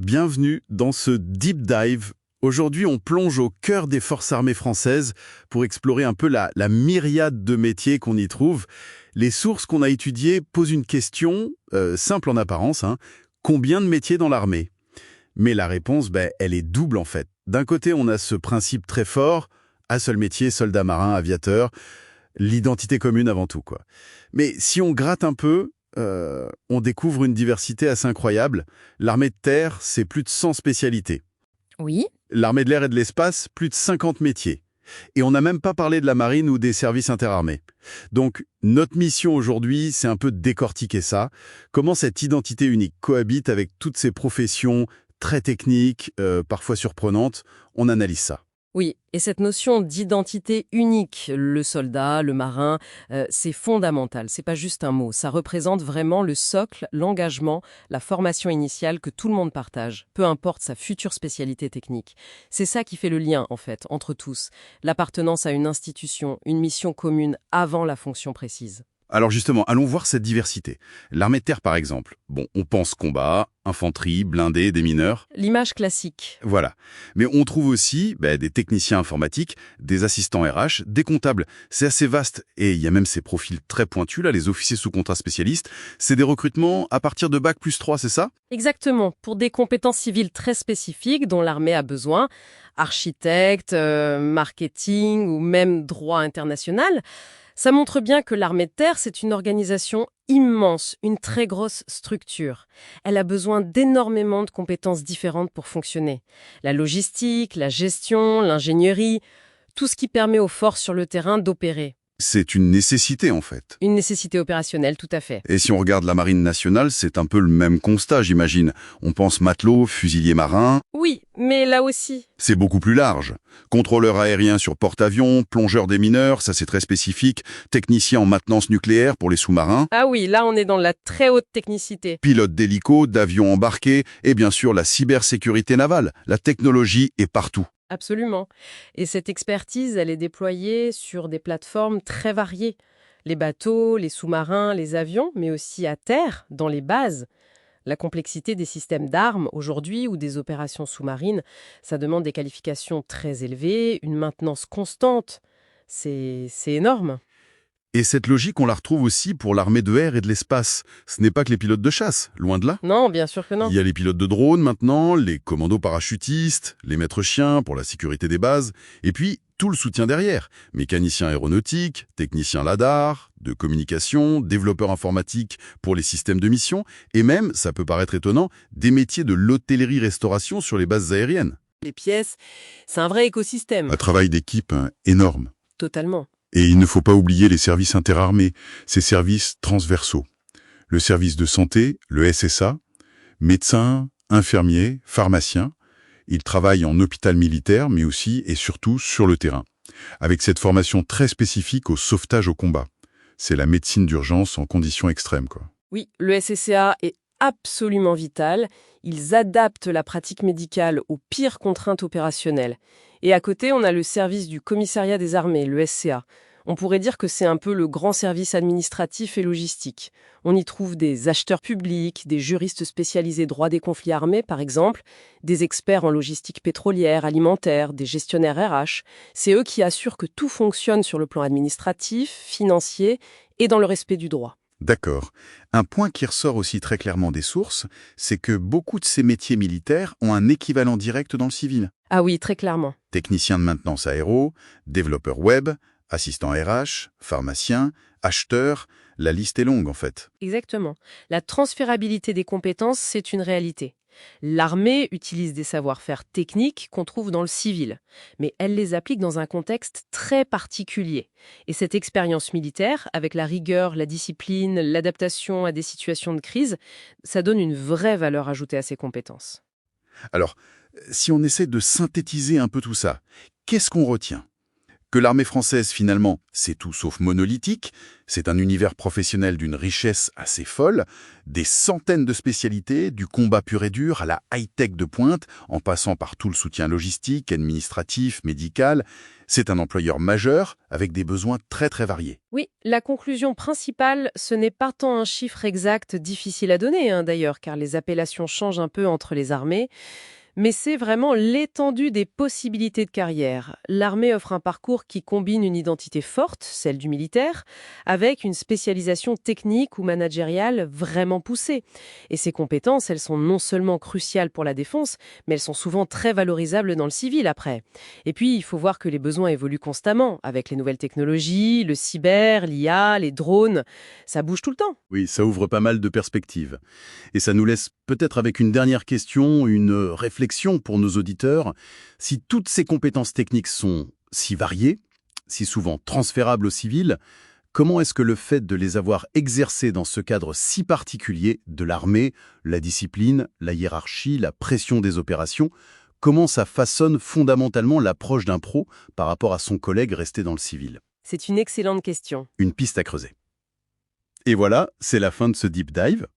bienvenue dans ce Deep Dive. Aujourd'hui, on plonge au cœur des forces armées françaises pour explorer un peu la myriade de métiers qu'on y trouve. Les sources qu'on a étudiées posent une question, simple en apparence, hein. Combien de métiers dans l'armée? Mais la réponse, elle est double en fait. D'un côté, on a ce principe très fort, un seul métier, soldat marin, aviateur, l'identité commune avant tout, quoi. Mais si on gratte un peu, on découvre une diversité assez incroyable. L'armée de terre, c'est plus de 100 spécialités. Oui, L'armée de l'air et de l'espace, plus de 50 métiers. Et on n'a même pas parlé de la marine ou des services interarmés. Donc, notre mission aujourd'hui, c'est un peu de décortiquer ça. Comment cette identité unique cohabite avec toutes ces professions très techniques, parfois surprenantes. On analyse ça. oui. Et cette notion d'identité unique, le soldat, le marin, c'est fondamental. C'est pas juste un mot. Ça représente vraiment le socle, l'engagement, la formation initiale que tout le monde partage, peu importe sa future spécialité technique. C'est ça qui fait le lien, en fait, entre tous. L'appartenance à une institution, une mission commune avant la fonction précise. Alors justement, allons voir cette diversité. L'armée de terre, par exemple. Bon, on pense combat, infanterie, blindés, des mineurs. L'image classique. Voilà. Mais on trouve aussi des techniciens informatiques, des assistants RH, des comptables. C'est assez vaste. Et il y a même ces profils très pointus, là, les officiers sous contrat spécialistes. C'est des recrutements à partir de Bac+3, c'est ça? Exactement, pour des compétences civiles très spécifiques dont l'armée a besoin, architecte, marketing ou même droit international. Ça montre bien que l'armée de terre, c'est une organisation immense, une très grosse structure. Elle a besoin d'énormément de compétences différentes pour fonctionner. La logistique, la gestion, l'ingénierie, tout ce qui permet aux forces sur le terrain d'opérer. C'est une nécessité, en fait. Une nécessité opérationnelle, tout à fait. Et si on regarde la marine nationale, c'est un peu le même constat, j'imagine. On pense matelot, fusilier marin. Oui, mais là aussi. C'est beaucoup plus large. Contrôleur aérien sur porte-avions, plongeur des mineurs, ça c'est très spécifique. Technicien en maintenance nucléaire pour les sous-marins. Ah oui, là on est dans la très haute technicité. Pilote d'hélico, d'avions embarqués. Et bien sûr la cybersécurité navale. La technologie est partout. Absolument. Et cette expertise, elle est déployée sur des plateformes très variées. Les bateaux, les sous-marins, les avions, mais aussi à terre, dans les bases. La complexité des systèmes d'armes aujourd'hui ou des opérations sous-marines, ça demande des qualifications très élevées, une maintenance constante. C'est énorme. Et cette logique, on la retrouve aussi pour l'armée de l'air et de l'espace. Ce n'est pas que les pilotes de chasse, loin de là. Non, bien sûr que non. Il y a les pilotes de drones maintenant, les commandos parachutistes, les maîtres chiens pour la sécurité des bases, et puis tout le soutien derrière. Mécaniciens aéronautiques, techniciens LADAR, de communication, développeurs informatiques pour les systèmes de mission, et même, ça peut paraître étonnant, des métiers de l'hôtellerie-restauration sur les bases aériennes. Les pièces, c'est un vrai écosystème. Un travail d'équipe énorme. Totalement. Et il ne faut pas oublier les services interarmés, ces services transversaux. Le service de santé, le SSA, médecins, infirmiers, pharmaciens. Ils travaillent en hôpital militaire, mais aussi et surtout sur le terrain, avec cette formation très spécifique au sauvetage au combat. C'est la médecine d'urgence en conditions extrêmes, quoi. Oui, le SSCA est absolument vital. Ils adaptent la pratique médicale aux pires contraintes opérationnelles. Et à côté, on a le service du commissariat des armées, le SCA. On pourrait dire que c'est un peu le grand service administratif et logistique. On y trouve des acheteurs publics, des juristes spécialisés droit des conflits armés, par exemple, des experts en logistique pétrolière, alimentaire, des gestionnaires RH. C'est eux qui assurent que tout fonctionne sur le plan administratif, financier et dans le respect du droit. D'accord. Un point qui ressort aussi très clairement des sources, c'est que beaucoup de ces métiers militaires ont un équivalent direct dans le civil. Ah oui, très clairement. Technicien de maintenance aéro, développeur web, assistant RH, pharmacien, acheteur, la liste est longue en fait. Exactement. La transférabilité des compétences, c'est une réalité. L'armée utilise des savoir-faire techniques qu'on trouve dans le civil, mais elle les applique dans un contexte très particulier. Et cette expérience militaire, avec la rigueur, la discipline, l'adaptation à des situations de crise, ça donne une vraie valeur ajoutée à ces compétences. Alors, si on essaie de synthétiser un peu tout ça, qu'est-ce qu'on retient? Que l'armée française, finalement, c'est tout sauf monolithique, c'est un univers professionnel d'une richesse assez folle, des centaines de spécialités, du combat pur et dur à la high-tech de pointe, en passant par tout le soutien logistique, administratif, médical. C'est un employeur majeur, avec des besoins très très variés. Oui, la conclusion principale, ce n'est pas tant un chiffre exact difficile à donner, d'ailleurs, car les appellations changent un peu entre les armées, mais c'est vraiment l'étendue des possibilités de carrière. L'armée offre un parcours qui combine une identité forte, celle du militaire, avec une spécialisation technique ou managériale vraiment poussée. Et ces compétences, elles sont non seulement cruciales pour la défense, mais elles sont souvent très valorisables dans le civil après. Et puis, il faut voir que les besoins évoluent constamment, avec les nouvelles technologies, le cyber, l'IA, les drones. Ça bouge tout le temps. Oui, ça ouvre pas mal de perspectives. Et ça nous laisse peut-être avec une dernière question, une réflexion pour nos auditeurs. Si toutes ces compétences techniques sont si variées, si souvent transférables aux civils, comment est-ce que le fait de les avoir exercées dans ce cadre si particulier de l'armée, la discipline, la hiérarchie, la pression des opérations, comment ça façonne fondamentalement l'approche d'un pro par rapport à son collègue resté dans le civil? C'est une excellente question. Une piste à creuser. Et voilà, c'est la fin de ce deep dive.